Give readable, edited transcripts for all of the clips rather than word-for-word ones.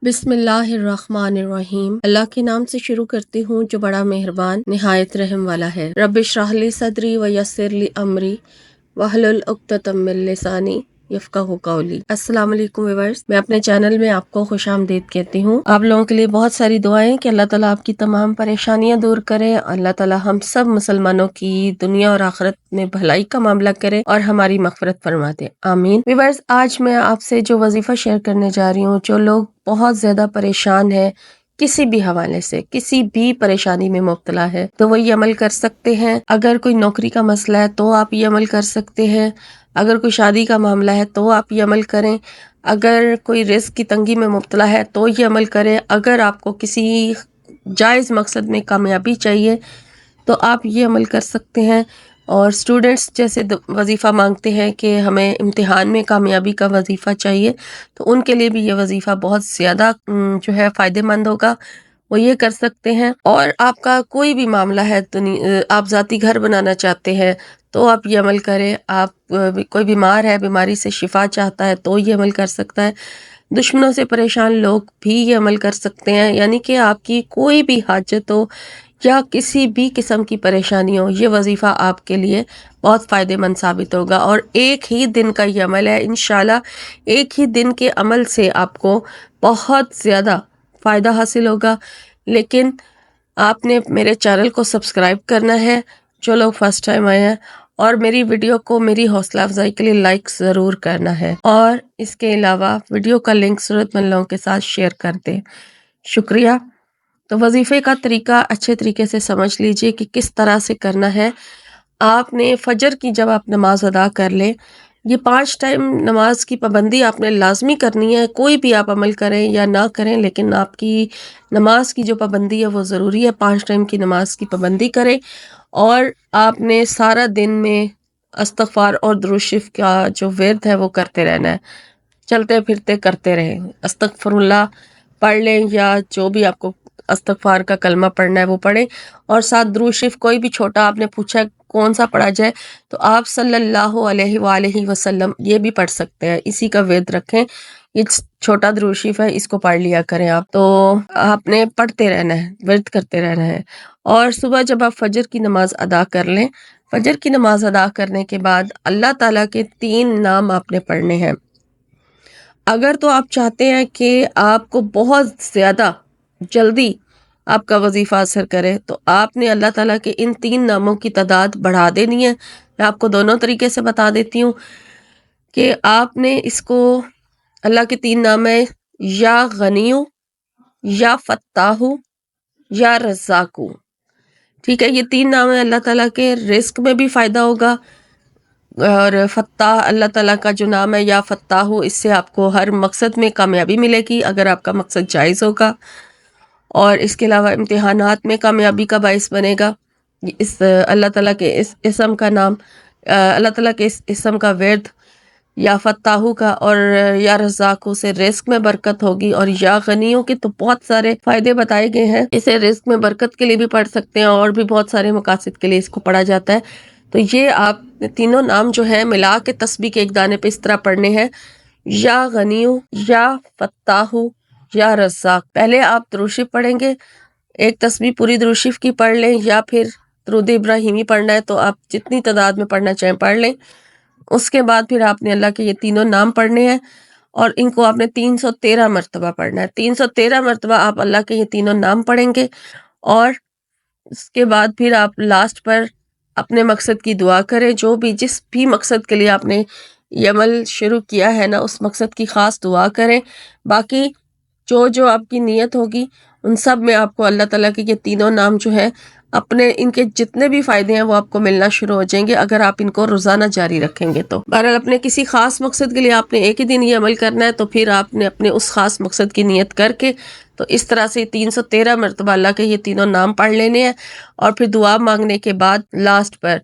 بسم اللہ الرحمن الرحیم۔ اللہ کے نام سے شروع کرتی ہوں جو بڑا مہربان نہایت رحم والا ہے۔ رب اشرح لی صدری ویسر لی امری واحلل عقدۃ من لسانی یفقہوا قولی۔ السلام علیکم ویورز، میں اپنے چینل میں آپ کو خوش آمدید کہتی ہوں۔ آپ لوگوں کے لیے بہت ساری دعائیں کہ اللہ تعالیٰ آپ کی تمام پریشانیاں دور کرے، اللہ تعالیٰ ہم سب مسلمانوں کی دنیا اور آخرت میں بھلائی کا معاملہ کرے اور ہماری مغفرت فرما دے، آمین۔ ویورز، آج میں آپ سے جو وظیفہ شیئر کرنے جا رہی ہوں، جو لوگ بہت زیادہ پریشان ہے، کسی بھی حوالے سے کسی بھی پریشانی میں مبتلا ہے، تو وہ یہ عمل کر سکتے ہیں۔ اگر کوئی نوکری کا مسئلہ ہے تو آپ یہ عمل کر سکتے ہیں، اگر کوئی شادی کا معاملہ ہے تو آپ یہ عمل کریں، اگر کوئی رزق کی تنگی میں مبتلا ہے تو یہ عمل کریں، اگر آپ کو کسی جائز مقصد میں کامیابی چاہیے تو آپ یہ عمل کر سکتے ہیں۔ اور اسٹوڈنٹس جیسے وظیفہ مانگتے ہیں کہ ہمیں امتحان میں کامیابی کا وظیفہ چاہیے، تو ان کے لیے بھی یہ وظیفہ بہت زیادہ جو ہے فائدہ مند ہوگا، وہ یہ کر سکتے ہیں۔ اور آپ کا کوئی بھی معاملہ ہے، آپ ذاتی گھر بنانا چاہتے ہیں تو آپ یہ عمل کریں، آپ کوئی بیمار ہے، بیماری سے شفا چاہتا ہے تو یہ عمل کر سکتا ہے، دشمنوں سے پریشان لوگ بھی یہ عمل کر سکتے ہیں، یعنی کہ آپ کی کوئی بھی حاجت ہو یا کسی بھی قسم کی پریشانی ہو، یہ وظیفہ آپ کے لیے بہت فائدہ مند ثابت ہوگا۔ اور ایک ہی دن کا یہ عمل ہے، انشاءاللہ ایک ہی دن کے عمل سے آپ کو بہت زیادہ فائدہ حاصل ہوگا، لیکن آپ نے میرے چینل کو سبسکرائب کرنا ہے جو لوگ فرسٹ ٹائم آئے ہیں، اور میری ویڈیو کو میری حوصلہ افزائی کے لیے لائک ضرور کرنا ہے، اور اس کے علاوہ ویڈیو کا لنک ضرورت مند لوگوں کے ساتھ شیئر کر دیں۔ شکریہ۔ تو وظیفے کا طریقہ اچھے طریقے سے سمجھ لیجئے کہ کس طرح سے کرنا ہے۔ آپ نے فجر کی جب آپ نماز ادا کر لیں، یہ 5 ٹائم نماز کی پابندی آپ نے لازمی کرنی ہے، کوئی بھی آپ عمل کریں یا نہ کریں، لیکن آپ کی نماز کی جو پابندی ہے وہ ضروری ہے، 5 ٹائم کی نماز کی پابندی کریں۔ اور آپ نے سارا دن میں استغفار اور درود شریف کا جو ورد ہے وہ کرتے رہنا ہے، چلتے پھرتے کرتے رہیں، استغفر اللہ پڑھ لیں یا جو بھی آپ کو استغفار کا کلمہ پڑھنا ہے وہ پڑھیں، اور ساتھ درود شریف کوئی بھی چھوٹا، آپ نے پوچھا کون سا پڑھا جائے، تو آپ صلی اللہ علیہ وآلہ وسلم یہ بھی پڑھ سکتے ہیں، اسی کا ورد رکھیں، یہ چھوٹا درود شریف ہے، اس کو پڑھ لیا کریں آپ، تو آپ نے پڑھتے رہنا ہے، ورد کرتے رہنا ہے۔ اور صبح جب آپ فجر کی نماز ادا کر لیں، فجر کی نماز ادا کرنے کے بعد اللہ تعالیٰ کے 3 نام آپ نے پڑھنے ہیں۔ اگر تو آپ چاہتے ہیں کہ آپ کو بہت زیادہ جلدی آپ کا وظیفہ اثر کرے، تو آپ نے اللہ تعالیٰ کے ان 3 ناموں کی تعداد بڑھا دینی ہے۔ میں آپ کو دونوں طریقے سے بتا دیتی ہوں کہ آپ نے اس کو، اللہ کے 3 نام ہیں، یا غنیو، یا فتاحو، یا رزاقو، ٹھیک ہے؟ یہ 3 نام ہیں اللہ تعالیٰ کے، رزق میں بھی فائدہ ہوگا، اور فتح اللہ تعالیٰ کا جو نام ہے یا فتاح، اس سے آپ کو ہر مقصد میں کامیابی ملے گی اگر آپ کا مقصد جائز ہوگا، اور اس کے علاوہ امتحانات میں کامیابی کا باعث بنے گا۔ اس اللہ تعالیٰ کے اس اسم کا نام، اللہ تعالیٰ کے اس اسم کا ورد یا فتاح کا، اور یا رزاق سے رزق میں برکت ہوگی، اور یا غنیوں کے تو بہت سارے فائدے بتائے گئے ہیں، اسے رزق میں برکت کے لیے بھی پڑھ سکتے ہیں، اور بھی بہت سارے مقاصد کے لیے اس کو پڑھا جاتا ہے۔ تو یہ آپ تینوں نام جو ہیں ملا کے تسبیح کے ایک دانے پہ اس طرح پڑھنے ہیں، یا غنیو، یا فتاح، یا رزاق۔ پہلے آپ درود شریف پڑھیں گے، ایک تسبیح پوری درود شریف کی پڑھ لیں، یا پھر درود ابراہیمی پڑھنا ہے تو آپ جتنی تعداد میں پڑھنا چاہیں پڑھ لیں۔ اس کے بعد پھر آپ نے اللہ کے یہ تینوں نام پڑھنے ہیں، اور ان کو آپ نے 313 مرتبہ پڑھنا ہے۔ 313 مرتبہ آپ اللہ کے یہ تینوں نام پڑھیں گے، اور اس کے بعد پھر آپ لاسٹ پر اپنے مقصد کی دعا کریں، جو بھی جس بھی مقصد کے لیے آپ نے یہ عمل شروع کیا ہے نا، اس مقصد کی خاص دعا کریں۔ باقی جو آپ کی نیت ہوگی ان سب میں آپ کو اللہ تعالیٰ کے یہ تینوں نام جو ہے، اپنے ان کے جتنے بھی فائدے ہیں وہ آپ کو ملنا شروع ہو جائیں گے اگر آپ ان کو روزانہ جاری رکھیں گے۔ تو بہرحال اپنے کسی خاص مقصد کے لیے آپ نے ایک ہی دن یہ عمل کرنا ہے، تو پھر آپ نے اپنے اس خاص مقصد کی نیت کر کے تو اس طرح سے 313 مرتبہ اللہ کے یہ تینوں نام پڑھ لینے ہیں، اور پھر دعا مانگنے کے بعد لاسٹ پر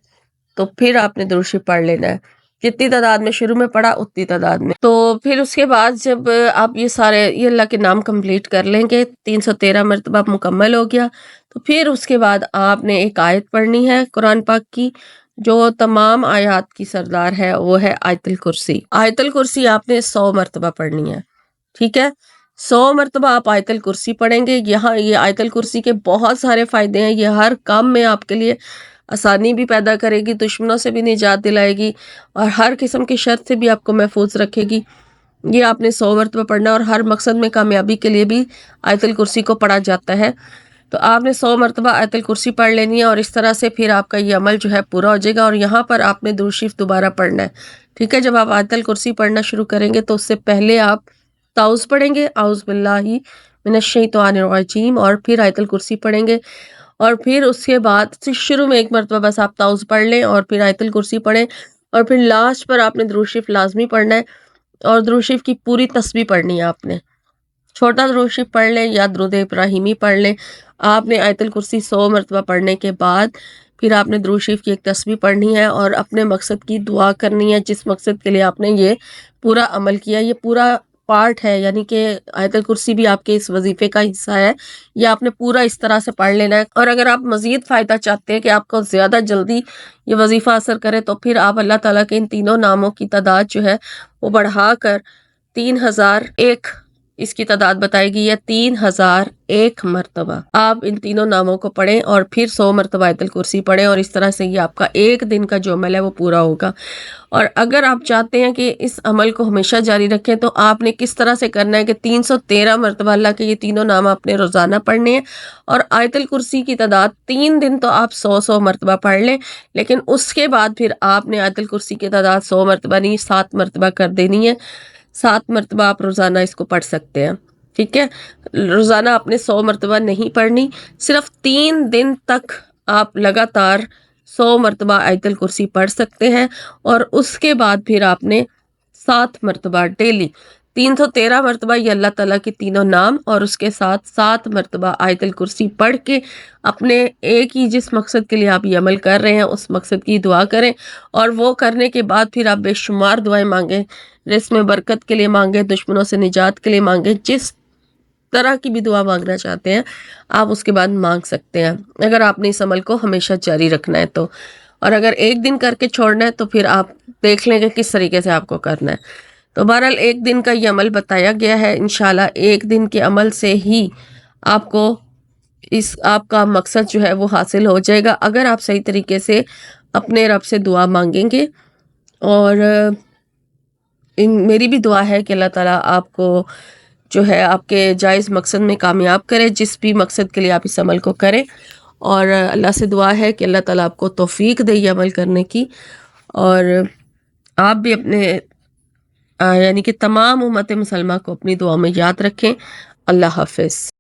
تو پھر آپ نے درود شریف پڑھ لینا ہے، جتنی تعداد میں شروع میں پڑھا اتنی تعداد میں۔ تو پھر اس کے بعد جب آپ یہ اللہ کے نام کمپلیٹ کر لیں گے، 313 مرتبہ مکمل ہو گیا، تو پھر اس کے بعد آپ نے ایک آیت پڑھنی ہے قرآن پاک کی، جو تمام آیات کی سردار ہے، وہ ہے آیت الکرسی۔ آیت الکرسی آپ نے 100 مرتبہ پڑھنی ہے، ٹھیک ہے؟ 100 مرتبہ آپ آیت الکرسی پڑھیں گے. یہاں یہ آیت الکرسی کے بہت سارے فائدے ہیں. یہ ہر کام میں آپ کے لیے آسانی بھی پیدا کرے گی، دشمنوں سے بھی نجات دلائے گی، اور ہر قسم کی شر سے بھی آپ کو محفوظ رکھے گی. یہ آپ نے 100 مرتبہ پڑھنا ہے، اور ہر مقصد میں کامیابی کے لیے بھی آیت الکرسی کو پڑھا جاتا ہے. تو آپ نے 100 مرتبہ آیت الکرسی پڑھ لینی ہے، اور اس طرح سے پھر آپ کا یہ عمل جو ہے پورا ہو جائے گا. اور یہاں پر آپ نے درود شریف دوبارہ پڑھنا ہے. ٹھیک ہے، جب آپ آیت الکرسی پڑھنا شروع کریں گے تو اس سے پہلے آپ تعوذ پڑھیں گے، اعوذ باللہ من الشیطان الرجیم، اور پھر آیت الکرسی پڑھیں گے. اور پھر اس کے بعد شروع میں ایک مرتبہ بس آپ تعوذ پڑھ لیں اور پھر آیت الکرسی پڑھیں، اور پھر لاسٹ پر آپ نے درود شریف لازمی پڑھنا ہے. اور درود شریف کی پوری تسبیح پڑھنی ہے. آپ نے چھوٹا درود شریف پڑھ لیں یا درود ابراہیمی پڑھ لیں. آپ نے آیت الکرسی 100 مرتبہ پڑھنے کے بعد پھر آپ نے درود شریف کی ایک تسبیح پڑھنی ہے، اور اپنے مقصد کی دعا کرنی ہے، جس مقصد کے لیے آپ نے یہ پورا عمل کیا. یہ پورا پارٹ ہے، یعنی کہ آیت الکرسی بھی آپ کے اس وظیفے کا حصہ ہے. یہ آپ نے پورا اس طرح سے پڑھ لینا ہے. اور اگر آپ مزید فائدہ چاہتے ہیں کہ آپ کو زیادہ جلدی یہ وظیفہ اثر کرے، تو پھر آپ اللہ تعالیٰ کے ان تینوں ناموں کی تعداد جو ہے وہ بڑھا کر 3001 اس کی تعداد بتائے گی، یا 3001 مرتبہ آپ ان تینوں ناموں کو پڑھیں، اور پھر 100 مرتبہ آیت الکرسی پڑھیں، اور اس طرح سے یہ آپ کا ایک دن کا جو عمل ہے وہ پورا ہوگا. اور اگر آپ چاہتے ہیں کہ اس عمل کو ہمیشہ جاری رکھیں، تو آپ نے کس طرح سے کرنا ہے کہ 313 مرتبہ اللہ کے یہ تینوں نام آپ نے روزانہ پڑھنے ہیں. اور آیت الکرسی کی تعداد 3 دن تو آپ 100 مرتبہ پڑھ لیں، لیکن اس کے بعد پھر آپ نے آیت الکرسی کی تعداد 100 مرتبہ نہیں 7 مرتبہ کر دینی ہے. 7 مرتبہ آپ روزانہ اس کو پڑھ سکتے ہیں. ٹھیک ہے، روزانہ آپ نے 100 مرتبہ نہیں پڑھنی، صرف 3 دن تک آپ لگاتار 100 مرتبہ آیت الکرسی پڑھ سکتے ہیں. اور اس کے بعد پھر آپ نے 7 مرتبہ ڈیلی 313 مرتبہ یہ اللہ تعالیٰ کے تینوں نام، اور اس کے ساتھ 7 مرتبہ آیت الکرسی پڑھ کے اپنے ایک ہی جس مقصد کے لیے آپ یہ عمل کر رہے ہیں اس مقصد کی دعا کریں. اور وہ کرنے کے بعد پھر آپ بے شمار دعائیں مانگیں، رزق میں برکت کے لیے مانگیں، دشمنوں سے نجات کے لیے مانگیں، جس طرح کی بھی دعا مانگنا چاہتے ہیں آپ اس کے بعد مانگ سکتے ہیں، اگر آپ نے اس عمل کو ہمیشہ جاری رکھنا ہے تو. اور اگر ایک دن کر کے چھوڑنا ہے تو پھر آپ دیکھ لیں کہ کس طریقے سے آپ کو کرنا ہے. تو بہرحال ایک دن کا یہ عمل بتایا گیا ہے. انشاءاللہ ایک دن کے عمل سے ہی آپ کو آپ کا مقصد جو ہے وہ حاصل ہو جائے گا، اگر آپ صحیح طریقے سے اپنے رب سے دعا مانگیں گے. اور میری بھی دعا ہے کہ اللہ تعالیٰ آپ کو جو ہے آپ کے جائز مقصد میں کامیاب کرے، جس بھی مقصد کے لیے آپ اس عمل کو کریں. اور اللہ سے دعا ہے کہ اللہ تعالیٰ آپ کو توفیق دے یہ عمل کرنے کی. اور آپ بھی اپنے یعنی کہ تمام امت مسلمہ کو اپنی دعا میں یاد رکھیں. اللہ حافظ.